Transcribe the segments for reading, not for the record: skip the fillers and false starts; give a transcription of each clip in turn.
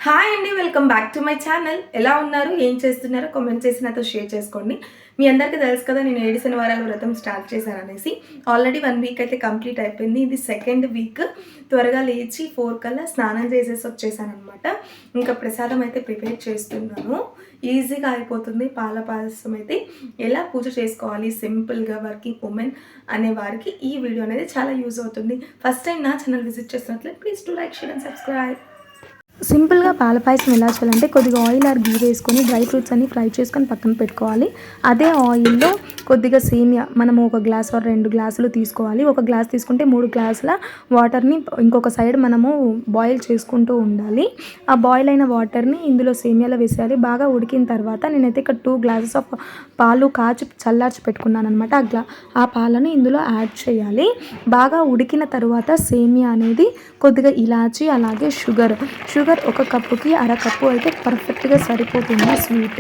Hi అండి, welcome back to my channel. ఎలా ఉన్నారు, ఏం చేస్తున్నారో కామెంట్ చేసి నాతో షేర్ చేసుకోండి. మీ అందరికీ తెలుసు కదా, నేను 7 శనివారాల వ్రతం స్టార్ట్ చేశాను అనేసి. ఆల్రెడీ 1 వీక్ అయితే కంప్లీట్ అయిపోయింది. ఇది సెకండ్ వీక్. త్వరగా లేచి 4 కల్లా స్నానం చేసేసి వచ్చేసాను అనమాట. ఇంకా ప్రసాదం అయితే ప్రిపేర్ చేస్తున్నాను. ఈజీగా అయిపోతుంది. పాల పాయసం అయితే ఎలా పూజ చేసుకోవాలి సింపుల్గా వర్కింగ్ ఉమెన్ అనే వారికి ఈ వీడియో అనేది చాలా యూజ్ అవుతుంది. ఫస్ట్ టైం నా ఛానల్ విజిట్ చేస్తున్నట్లయితే please to like, share and subscribe. సింపుల్గా పాల పాయసం ఎలా చేయాలంటే కొద్దిగా ఆయిల్ ఆర్ గీ వేసుకొని డ్రై ఫ్రూట్స్ అన్ని ఫ్రై చేసుకొని పక్కన పెట్టుకోవాలి. అదే ఆయిల్లో కొద్దిగా సేమియా మనము 1 గ్లాస్ ఆర్ 2 గ్లాసులు తీసుకోవాలి. 1 గ్లాస్ తీసుకుంటే 3 గ్లాసుల వాటర్ని ఇంకొక సైడ్ మనము బాయిల్ చేసుకుంటూ ఉండాలి. ఆ బాయిల్ అయిన వాటర్ని ఇందులో సేమియాలో వేసేయాలి. బాగా ఉడికిన తర్వాత నేనైతే ఇక్కడ 2 గ్లాసెస్ ఆఫ్ పాలు కాచి చల్లార్చి పెట్టుకున్నాను అనమాట. ఆ పాలను ఇందులో యాడ్ చేయాలి. బాగా ఉడికిన తర్వాత సేమియా అనేది కొద్దిగా ఇలాచి అలాగే షుగర్ 1 కప్పుకి 1/2 కప్పు అయితే పర్ఫెక్ట్గా సరిపోతుంది. స్వీట్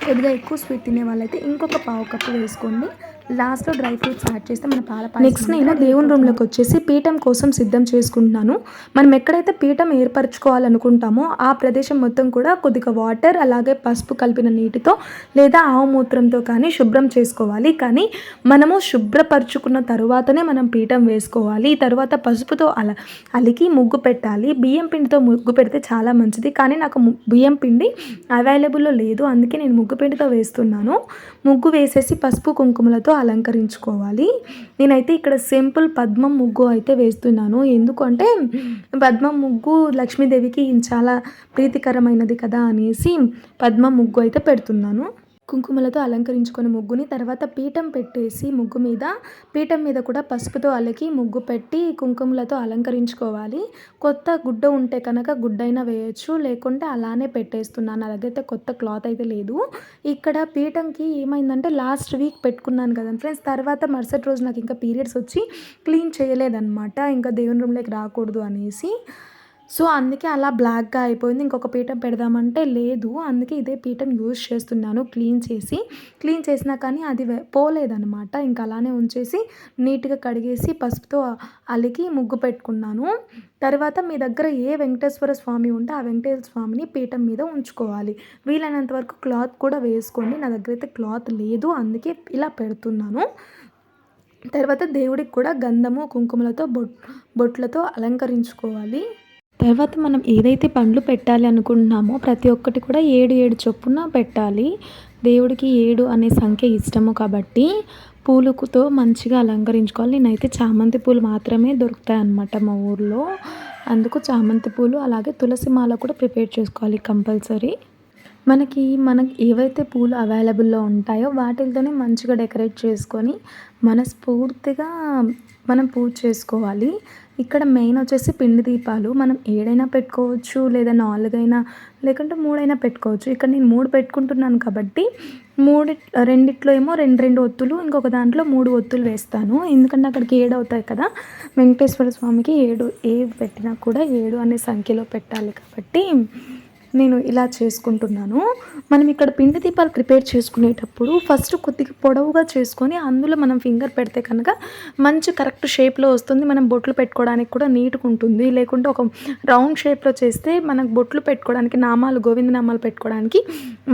కొద్దిగా ఎక్కువ స్వీట్ తినే వాళ్ళైతే ఇంకొక 1/2 కప్పు వేసుకోండి. లాస్ట్లో డ్రై ఫ్రూట్స్ యాడ్ చేస్తే మన పాలపాయసం. నెక్స్ట్ నేను దేవుని రూమ్లోకి వచ్చేసి పీఠం కోసం సిద్ధం చేసుకుంటున్నాను. మనం ఎక్కడైతే పీఠం ఏర్పరచుకోవాలనుకుంటామో ఆ ప్రదేశం మొత్తం కూడా కొద్దిగా వాటర్ అలాగే పసుపు కలిపిన నీటితో లేదా ఆవు మూత్రంతో కానీ శుభ్రం చేసుకోవాలి. కానీ మనము శుభ్రపరచుకున్న తరువాతనే మనం పీఠం వేసుకోవాలి. తర్వాత పసుపుతో అలికి ముగ్గు పెట్టాలి. బియ్యం పిండితో ముగ్గు పెడితే చాలా మంచిది. కానీ నాకు బియ్యం పిండి అవైలబుల్లో లేదు, అందుకే నేను ముగ్గు పిండితో వేస్తున్నాను. ముగ్గు వేసేసి పసుపు కుంకుమలతో అలంకరించుకోవాలి. నేనైతే ఇక్కడ సింపుల్ పద్మం ముగ్గు అయితే వేస్తున్నాను. ఎందుకంటే పద్మం ముగ్గు లక్ష్మీదేవికి చాలా ప్రీతికరమైనది కదా అనేసి పద్మం ముగ్గు అయితే పెడుతున్నాను. కుంకుమలతో అలంకరించుకొని ముగ్గుని తర్వాత పీఠం పెట్టేసి పీఠం మీద కూడా పసుపుతో అలికి ముగ్గు పెట్టి కుంకుమలతో అలంకరించుకోవాలి. కొత్త గుడ్డ ఉంటే కనుక గుడ్డైనా వేయచ్చు, లేకుంటే అలానే పెట్టేస్తున్నాను. నా దగ్గర అయితే కొత్త క్లాత్ అయితే లేదు. ఇక్కడ పీఠంకి ఏమైందంటే లాస్ట్ వీక్ పెట్టుకున్నాను కదా ఫ్రెండ్స్, తర్వాత మరుసటి రోజు నాకు ఇంకా పీరియడ్స్ వచ్చి క్లీన్ చేయలేదన్నమాట. ఇంకా దేవుని రూమ్లోకి రాకూడదు అనేసి. సో అందుకే అలా బ్లాక్గా అయిపోయింది. ఇంకొక పీఠం పెడదామంటే లేదు, అందుకే ఇదే పీఠం యూజ్ చేస్తున్నాను. క్లీన్ చేసినా కానీ అది పోలేదన్నమాట. ఇంకా అలానే ఉంచేసి నీట్గా కడిగేసి పసుపుతో అలికి ముగ్గు పెట్టుకున్నాను. తర్వాత మీ దగ్గర ఏ వెంకటేశ్వర స్వామి ఉంటే ఆ వెంకటేశ్వర స్వామిని పీఠం మీద ఉంచుకోవాలి. వీలైనంత వరకు క్లాత్ కూడా వేసుకోండి. నా దగ్గర అయితే క్లాత్ లేదు, అందుకే ఇలా పెడుతున్నాను. తర్వాత దేవుడికి కూడా గంధము కుంకుమలతో బొట్లతో అలంకరించుకోవాలి. తర్వాత మనం ఏదైతే పండ్లు పెట్టాలి అనుకుంటున్నామో ప్రతి ఒక్కటి కూడా 7 చొప్పున పెట్టాలి. దేవుడికి 7 అనే సంఖ్య ఇష్టము కాబట్టి పూలతో మంచిగా అలంకరించుకోవాలి. నేనైతే చామంతి పూలు మాత్రమే దొరుకుతాయి అన్నమాట మా ఊర్లో. అందుకు చామంతి పూలు అలాగే తులసి మాల కూడా ప్రిపేర్ చేసుకోవాలి కంపల్సరీ. మనకి ఏవైతే పూలు అవైలబుల్లో ఉంటాయో వాటితోనే మంచిగా డెకరేట్ చేసుకొని మనస్ఫూర్తిగా మనం పూజ చేసుకోవాలి. ఇక్కడ మెయిన్ వచ్చేసి పిండి దీపాలు మనం 7 పెట్టుకోవచ్చు, లేదా 4 లేకుంటే 3 పెట్టుకోవచ్చు. ఇక్కడ నేను 3 పెట్టుకుంటున్నాను కాబట్టి రెండిట్లో ఏమో 2 ఒత్తులు, ఇంకొక దాంట్లో 3 ఒత్తులు వేస్తాను. ఎందుకంటే అక్కడికి 7 అవుతాయి కదా, వెంకటేశ్వర స్వామికి 7 పెట్టినా కూడా 7 అనే సంఖ్యలో పెట్టాలి కాబట్టి నేను ఇలా చేసుకుంటున్నాను. మనం ఇక్కడ పిండి దీపాలు ప్రిపేర్ చేసుకునేటప్పుడు ఫస్ట్ కొద్దిగా పొడవుగా చేసుకొని అందులో మనం ఫింగర్ పెడితే కనుక మంచి కరెక్ట్ షేప్లో వస్తుంది. మనం బొట్లు పెట్టుకోవడానికి కూడా నీట్గా ఉంటుంది. లేకుంటే ఒక రౌండ్ షేప్లో చేస్తే మనకు బొట్లు పెట్టుకోవడానికి గోవింద నామాలు పెట్టుకోవడానికి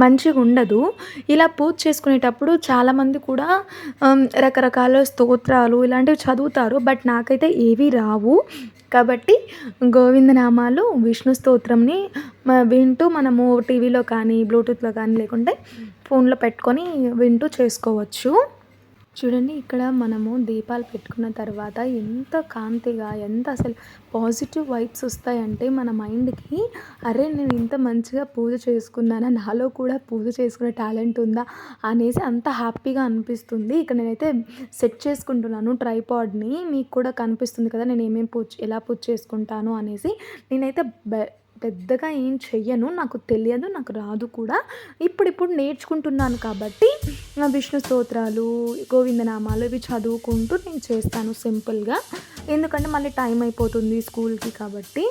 మంచిగా ఉండదు. ఇలా పూజ చేసుకునేటప్పుడు చాలామంది కూడా రకరకాల స్తోత్రాలు ఇలాంటివి చదువుతారు, బట్ నాకైతే ఏవి రావు. కాబట్టి గోవిందనామాలు విష్ణు స్తోత్రంని వింటూ మనము టీవీలో కానీ బ్లూటూత్లో కానీ లేకుంటే ఫోన్లో పెట్టుకొని వింటూ చేసుకోవచ్చు. చూడండి, ఇక్కడ మనము దీపాలు పెట్టుకున్న తర్వాత ఎంత కాంతిగా ఎంత అసలు పాజిటివ్ వైబ్స్ వస్తాయంటే మన మైండ్కి, అరే నేను ఇంత మంచిగా పూజ చేసుకున్నానా, నాలో కూడా పూజ చేసుకునే టాలెంట్ ఉందా అనేసి అంత హ్యాపీగా అనిపిస్తుంది. ఇక్కడ నేనైతే సెట్ చేసుకుంటున్నాను ట్రైపాడ్ని. మీకు కూడా కనిపిస్తుంది కదా నేను ఎలా పూజ చేసుకుంటాను అనేసి. నేనైతే పెద్దగా ఏం చెయ్యను, నాకు తెలియదు, నాకు రాదు కూడా. ఇప్పుడు నేర్చుకుంటున్నాను కాబట్టి విష్ణు స్తోత్రాలు గోవిందనామాలు ఇవి చదువుకుంటూ నేను చేస్తాను సింపుల్గా. ఎందుకంటే మళ్ళీ టైం అయిపోతుంది స్కూల్కి కాబట్టి.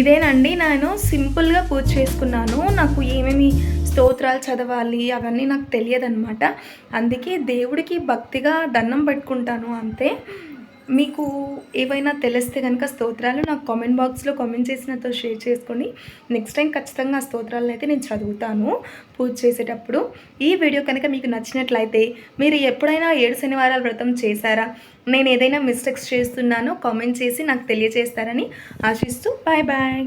ఇదేనండి నేను సింపుల్‌గా పూజ చేసుకున్నాను. నాకు ఏమేమి స్తోత్రాలు చదవాలి అవన్నీ నాకు తెలియదనమాట. అందుకే దేవుడికి భక్తిగా దండం పెట్టుకుంటాను అంతే. మీకు ఏవైనా తెలిస్తే గనక స్తోత్రాలు నాకు కామెంట్ బాక్స్‌లో కామెంట్ చేసి నాతో షేర్ చేసుకోండి. నెక్స్ట్ టైం ఖచ్చితంగా ఆ స్తోత్రాలనైతే నేను చదువుతాను పూజ చేసేటప్పుడు. ఈ వీడియో కనుక మీకు నచ్చినట్లయితే మీరు ఎప్పుడైనా 7 శనివారాల వ్రతం చేశారా? నేను ఏదైనా మిస్టేక్స్ చేస్తున్నానో కామెంట్ చేసి నాకు తెలియజేస్తారని ఆశిస్తూ బాయ్ బాయ్.